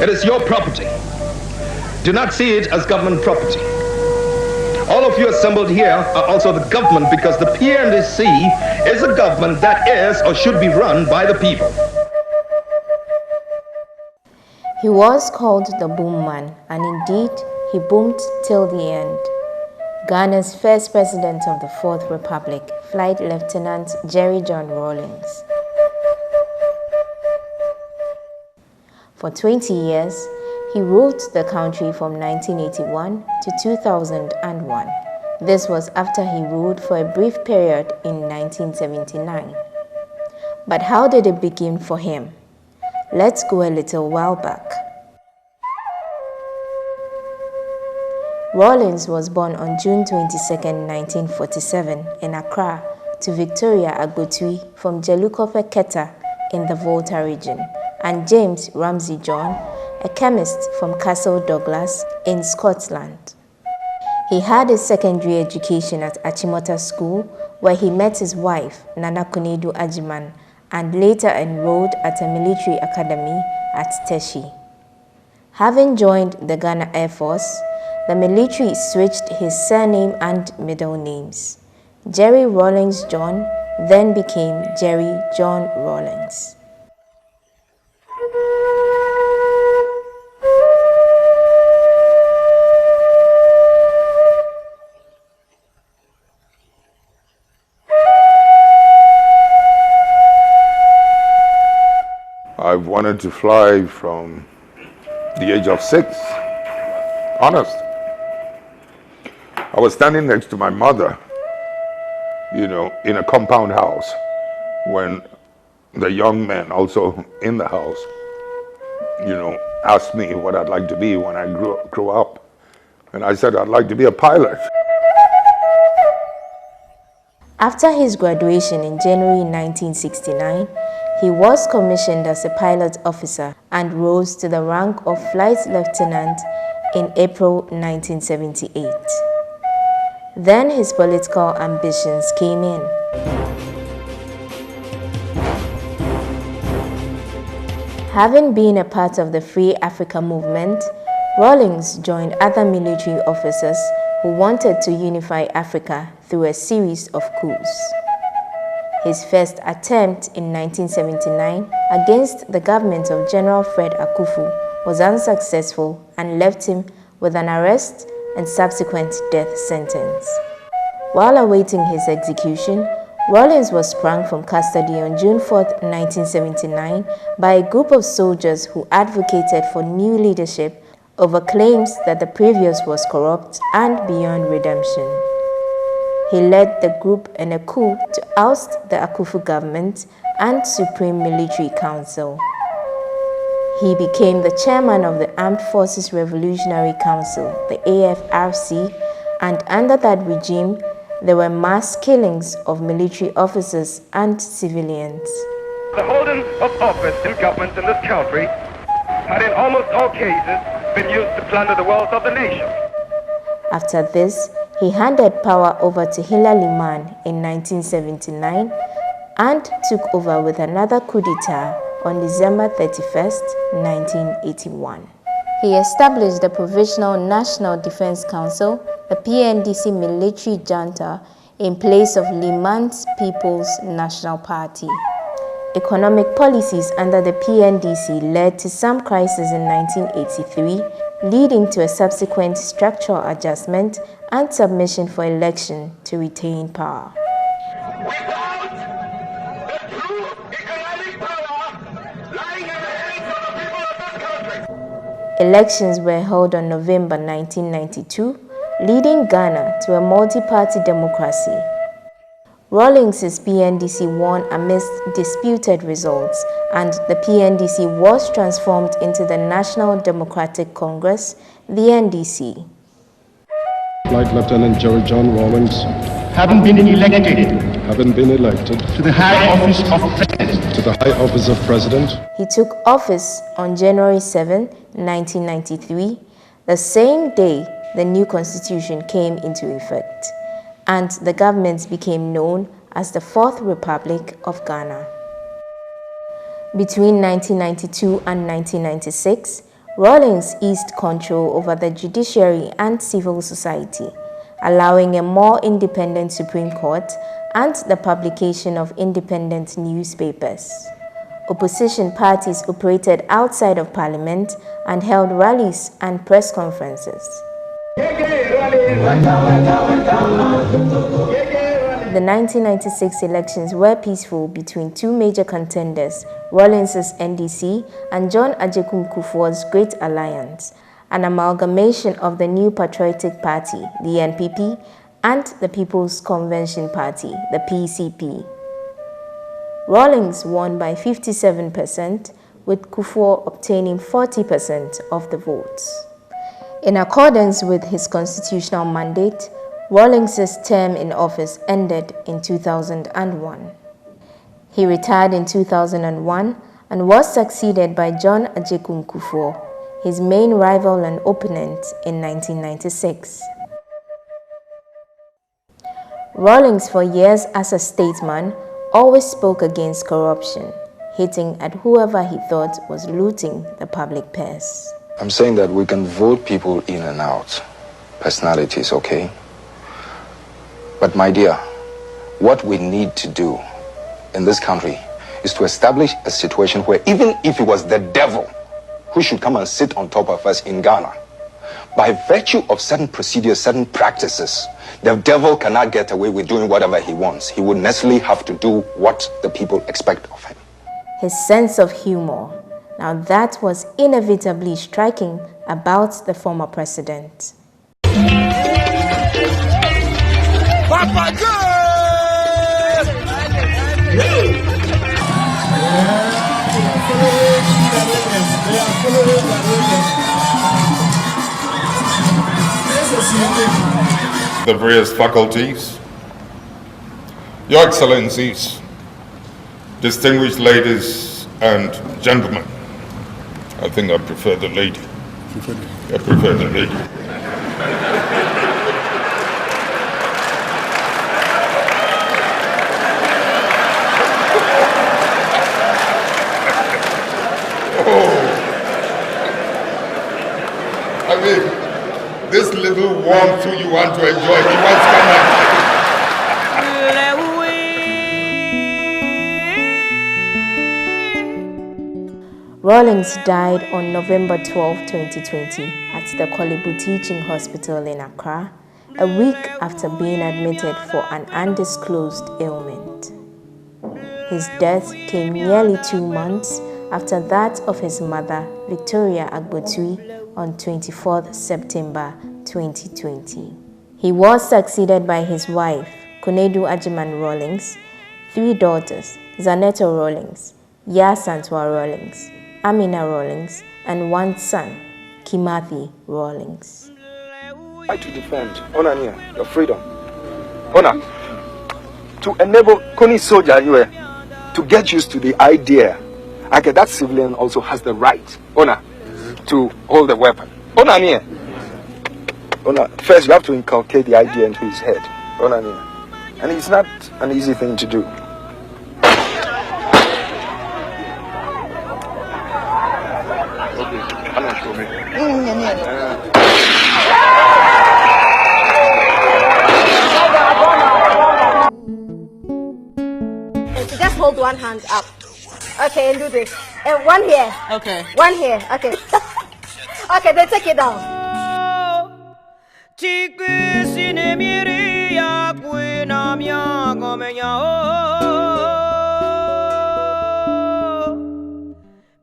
It is your property. Do not see it as government property. All of you assembled here are also the government, because the PNDC is a government that is or should be run by the people. He was called the Boom Man, and indeed, he boomed till the end. Ghana's first president of the Fourth Republic, Flight Lieutenant Jerry John Rawlings. For 20 years, he ruled the country from 1981 to 2001. This was after he ruled for a brief period in 1979. But how did it begin for him? Let's go a little while back. Rawlings was born on June 22, 1947 in Accra to Victoria Agbotui from Jelukope Keta in the Volta region, and James Ramsey John, a chemist from Castle Douglas in Scotland. He had his secondary education at Achimota School, where he met his wife, Nana Konedu Ajiman, and later enrolled at a military academy at Teshi. Having joined the Ghana Air Force, the military switched his surname and middle names. Jerry Rawlings John then became Jerry John Rawlings. I've wanted to fly from the age of 6, honest. I was standing next to my mother, in a compound house when the young men also in the house, asked me what I'd like to be when I grow up. And I said, I'd like to be a pilot. After his graduation in January 1969, he was commissioned as a pilot officer and rose to the rank of flight lieutenant in April 1978. Then his political ambitions came in. Having been a part of the Free Africa movement, Rawlings joined other military officers who wanted to unify Africa through a series of coups. His first attempt in 1979 against the government of General Fred Akufu was unsuccessful and left him with an arrest and subsequent death sentence. While awaiting his execution, Rawlings was sprung from custody on June 4, 1979 by a group of soldiers who advocated for new leadership over claims that the previous was corrupt and beyond redemption. He led the group in a coup to oust the Akufu government and Supreme Military Council. He became the chairman of the Armed Forces Revolutionary Council, the AFRC, and under that regime, there were mass killings of military officers and civilians. The holding of office in government in this country had in almost all cases been used to plunder the wealth of the nation. After this, he handed power over to Hilary Liman in 1979 and took over with another coup d'etat on December 31, 1981. He established the Provisional National Defense Council, the PNDC military junta, in place of Liman's People's National Party. Economic policies under the PNDC led to some crises in 1983, leading to a subsequent structural adjustment and submission for election to retain power. Elections were held on November 1992, leading Ghana to a multi-party democracy. Rawlings' PNDC won amidst disputed results, and the PNDC was transformed into the National Democratic Congress, the NDC. Flight Lieutenant Jerry John Rawlings, having been elected to the high office of President. He took office on January 7, 1993, the same day the new constitution came into effect, and the government became known as the Fourth Republic of Ghana. Between 1992 and 1996, Rawlings eased control over the judiciary and civil society, allowing a more independent Supreme Court and the publication of independent newspapers. Opposition parties operated outside of Parliament and held rallies and press conferences. The 1996 elections were peaceful between two major contenders, Rawlings' NDC and John Agyekum Kufuor's Great Alliance, an amalgamation of the New Patriotic Party, the NPP, and the People's Convention Party, the PCP. Rawlings won by 57%, with Kufuor obtaining 40% of the votes. In accordance with his constitutional mandate, Rawlings' term in office ended in 2001. He retired in 2001 and was succeeded by John Agyekum Kufuor, his main rival and opponent in 1996. Rawlings, for years as a statesman, always spoke against corruption, hitting at whoever he thought was looting the public purse. I'm saying that we can vote people in and out, personalities, okay? But my dear, what we need to do in this country is to establish a situation where even if it was the devil who should come and sit on top of us in Ghana, by virtue of certain procedures, certain practices, the devil cannot get away with doing whatever he wants. He would necessarily have to do what the people expect of him. His sense of humor, now that was inevitably striking about the former president. Papa The various faculties, Your Excellencies, distinguished ladies and gentlemen. I think I prefer the lady. I prefer the lady. I mean, this little warm food you want to enjoy, you must come and Rawlings died on November 12, 2020 at the Kolebu Teaching Hospital in Accra, a week after being admitted for an undisclosed ailment. His death came nearly 2 months after that of his mother, Victoria Agbotui, on 24th September 2020. He was succeeded by his wife, Konedu Agyeman Rawlings, 3 daughters, Zanetto Rawlings, Yasantwa Rawlings, Amina Rawlings, and 1 son, Kimathi Rawlings. Try to defend, Onania, your freedom. Ona, to enable Koni soldier to get used to the idea, okay, that civilian also has the right, Ona, to hold the weapon. Onania. Ona, first you have to inculcate the idea into his head. Onania. And it's not an easy thing to do. Just hold one hand up. Okay, and do this. And one here. Okay. One here. Okay. Okay, then take it down.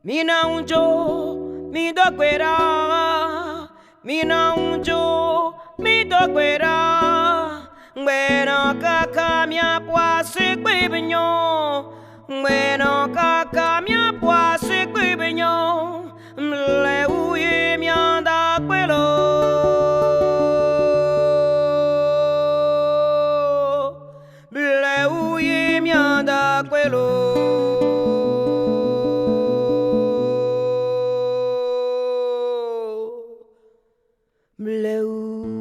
Mina unjo mi dokwera, mina unjo mi dokwera. Bueno kaka mia poase kwibinyo, bueno kaka mia poase kwibinyo. Mle uye mianda kwelo, mle uye mianda kwelo. Blue.